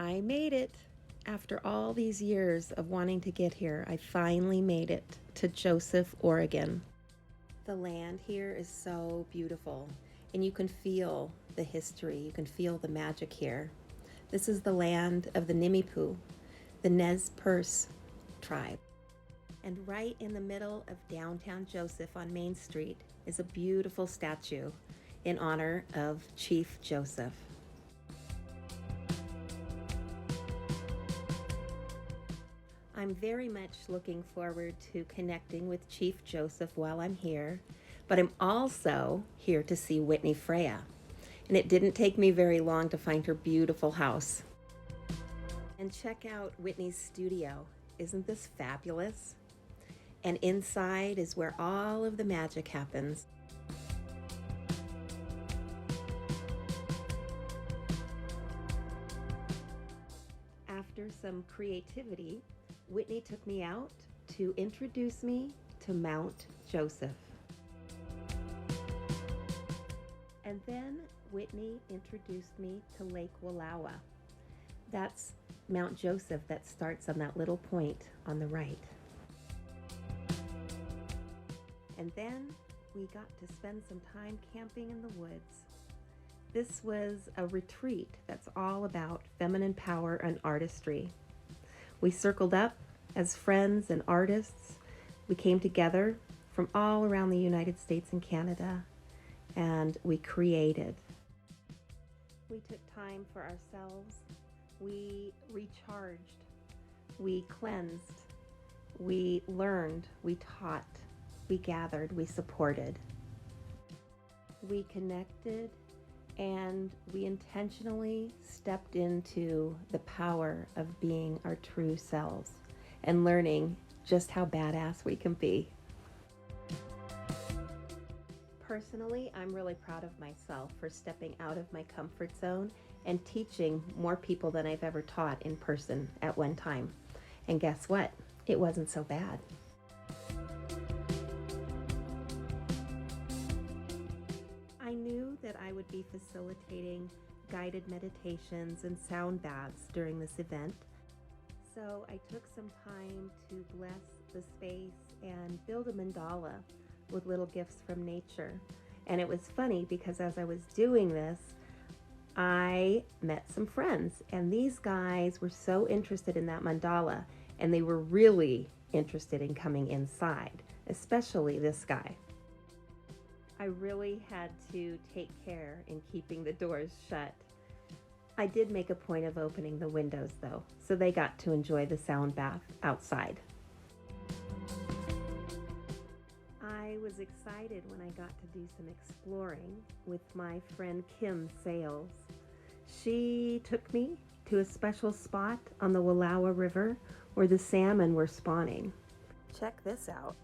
I made it. After all these years of wanting to get here, I finally made it to Joseph, Oregon. The land here is so beautiful, and you can feel the history, you can feel the magic here. This is the land of the Nimiipuu, the Nez Perce tribe. And right in the middle of downtown Joseph on Main Street is a beautiful statue in honor of Chief Joseph. I'm very much looking forward to connecting with Chief Joseph while I'm here, but I'm also here to see Whitney Freya. And it didn't take me very long to find her beautiful house. And check out Whitney's studio. Isn't this fabulous? And inside is where all of the magic happens. After some creativity, Whitney took me out to introduce me to Mount Joseph. And then Whitney introduced me to Lake Wallowa. That's Mount Joseph that starts on that little point on the right. And then we got to spend some time camping in the woods. This was a retreat that's all about feminine power and artistry. We circled up as friends and artists. We came together from all around the United States and Canada, and we created. We took time for ourselves. We recharged. We cleansed. We learned. We taught. We gathered. We supported. We connected, and we intentionally stepped into the power of being our true selves and learning just how badass we can be. Personally, I'm really proud of myself for stepping out of my comfort zone and teaching more people than I've ever taught in person at one time. And guess what? It wasn't so bad. I knew that I would be facilitating guided meditations and sound baths during this event, so I took some time to bless the space and build a mandala with little gifts from nature. And it was funny because as I was doing this, I met some friends, and these guys were so interested in that mandala, and they were really interested in coming inside, especially this guy. I really had to take care in keeping the doors shut. I did make a point of opening the windows though, so they got to enjoy the sound bath outside. I was excited when I got to do some exploring with my friend Kim Sales. She took me to a special spot on the Wallowa River where the salmon were spawning. Check this out.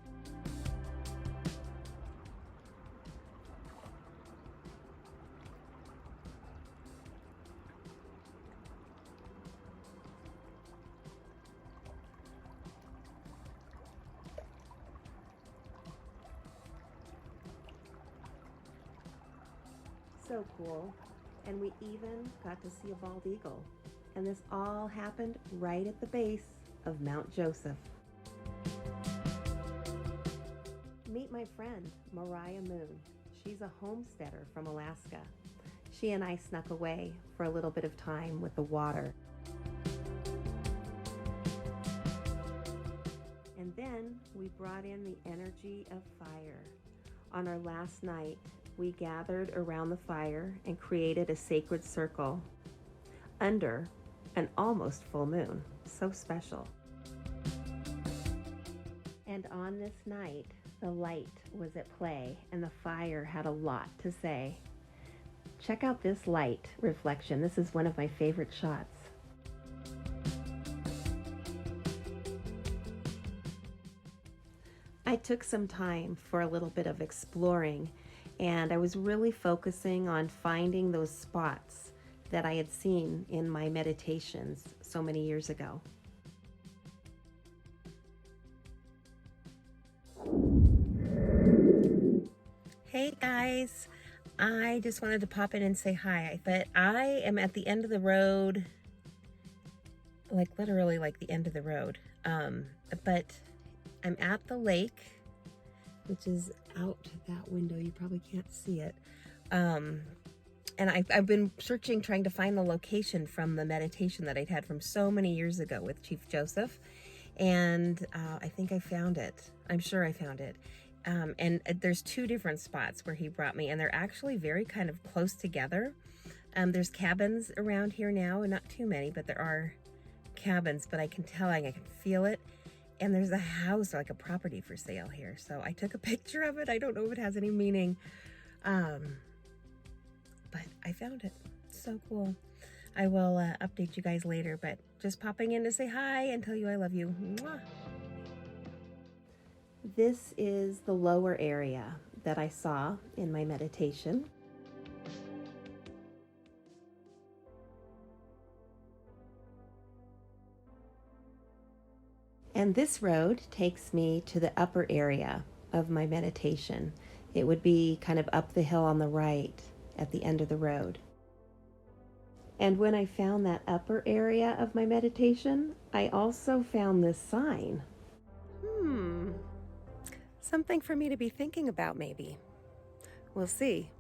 So cool. And we even got to see a bald eagle. And this all happened right at the base of Mount Joseph. Meet my friend, Mariah Moon. She's a homesteader from Alaska. She and I snuck away for a little bit of time with the water. And then we brought in the energy of fire. On our last night, we gathered around the fire and created a sacred circle under an almost full moon. So special. And on this night, the light was at play and the fire had a lot to say. Check out this light reflection. This is one of my favorite shots. I took some time for a little bit of exploring, and I was really focusing on finding those spots that I had seen in my meditations so many years ago. Hey guys, I just wanted to pop in and say hi, but I am at the end of the road like literally like the end of the road. But I'm at the lake, which is out that window. You probably can't see it. And I've been searching, trying to find the location from the meditation that I'd had from so many years ago with Chief Joseph. And I think I found it. I'm sure I found it. And there's two different spots where he brought me, and they're actually very kind of close together. There's cabins around here now, and not too many, but there are cabins, but I can tell, I can feel it. And there's a house, like a property for sale here. So I took a picture of it. I don't know if it has any meaning. But I found it. So cool. I will update you guys later, but just popping in to say hi and tell you I love you. Mwah. This is the lower area that I saw in my meditation. And this road takes me to the upper area of my meditation. It would be kind of up the hill on the right at the end of the road. And when I found that upper area of my meditation, I also found this sign. Something for me to be thinking about, maybe. We'll see.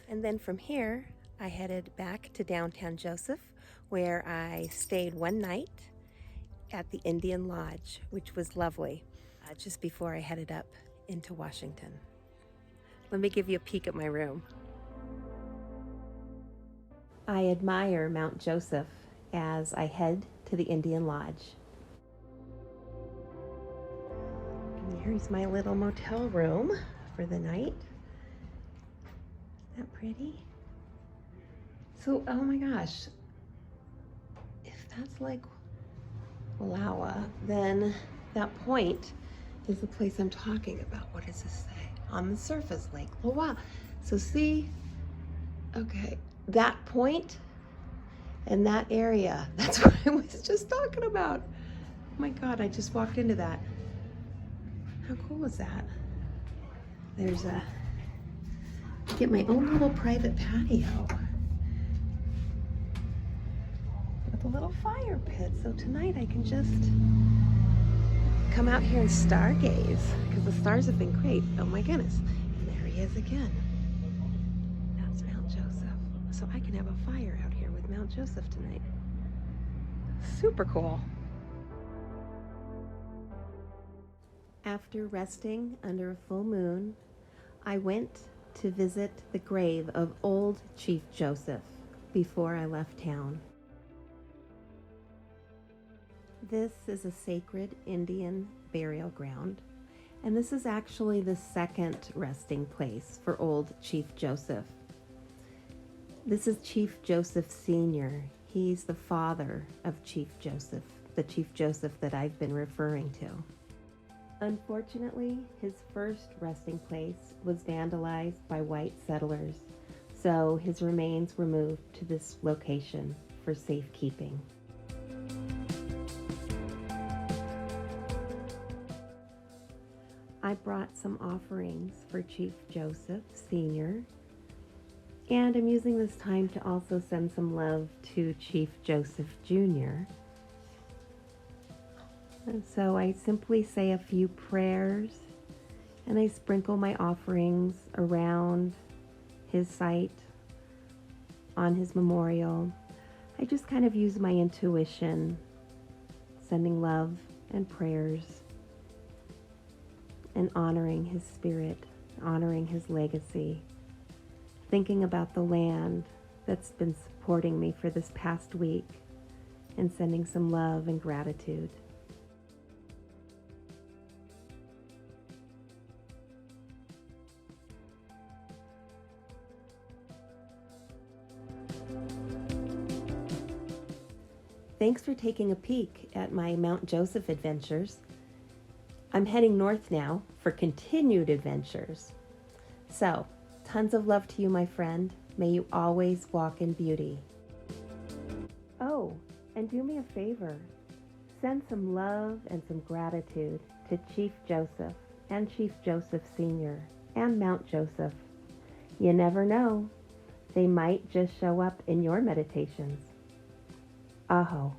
And then from here, I headed back to downtown Joseph, where I stayed one night at the Indian Lodge, which was lovely, just before I headed up into Washington. Let me give you a peek at my room. I admire Mount Joseph as I head to the Indian Lodge. And here's my little motel room for the night. Isn't that pretty? So, oh my gosh, if that's like Wallowa, then that point is the place I'm talking about. What does this say? On the surface, Lake Wallowa. So see, okay, that point and that area, that's what I was just talking about. Oh my God, I just walked into that. How cool is that? There's get my own little private patio with a little fire pit. So tonight I can just come out here and stargaze, because the stars have been great. Oh my goodness. And there he is again. That's Mount Joseph. So I can have a fire out here with Mount Joseph tonight. Super cool. After resting under a full moon, I went to visit the grave of old Chief Joseph before I left town. This is a sacred Indian burial ground, and this is actually the second resting place for old Chief Joseph. This is Chief Joseph Sr. He's the father of Chief Joseph, the Chief Joseph that I've been referring to. Unfortunately, his first resting place was vandalized by white settlers, so his remains were moved to this location for safekeeping. I brought some offerings for Chief Joseph Sr., and I'm using this time to also send some love to Chief Joseph Jr. And so I simply say a few prayers, and I sprinkle my offerings around his site, on his memorial. I just kind of use my intuition, sending love and prayers, and honoring his spirit, honoring his legacy, thinking about the land that's been supporting me for this past week, and sending some love and gratitude. Thanks for taking a peek at my Mount Joseph adventures. I'm heading north now for continued adventures. So, tons of love to you, my friend. May you always walk in beauty. Oh, and do me a favor. Send some love and some gratitude to Chief Joseph and Chief Joseph Sr. and Mount Joseph. You never know. They might just show up in your meditations. Aho.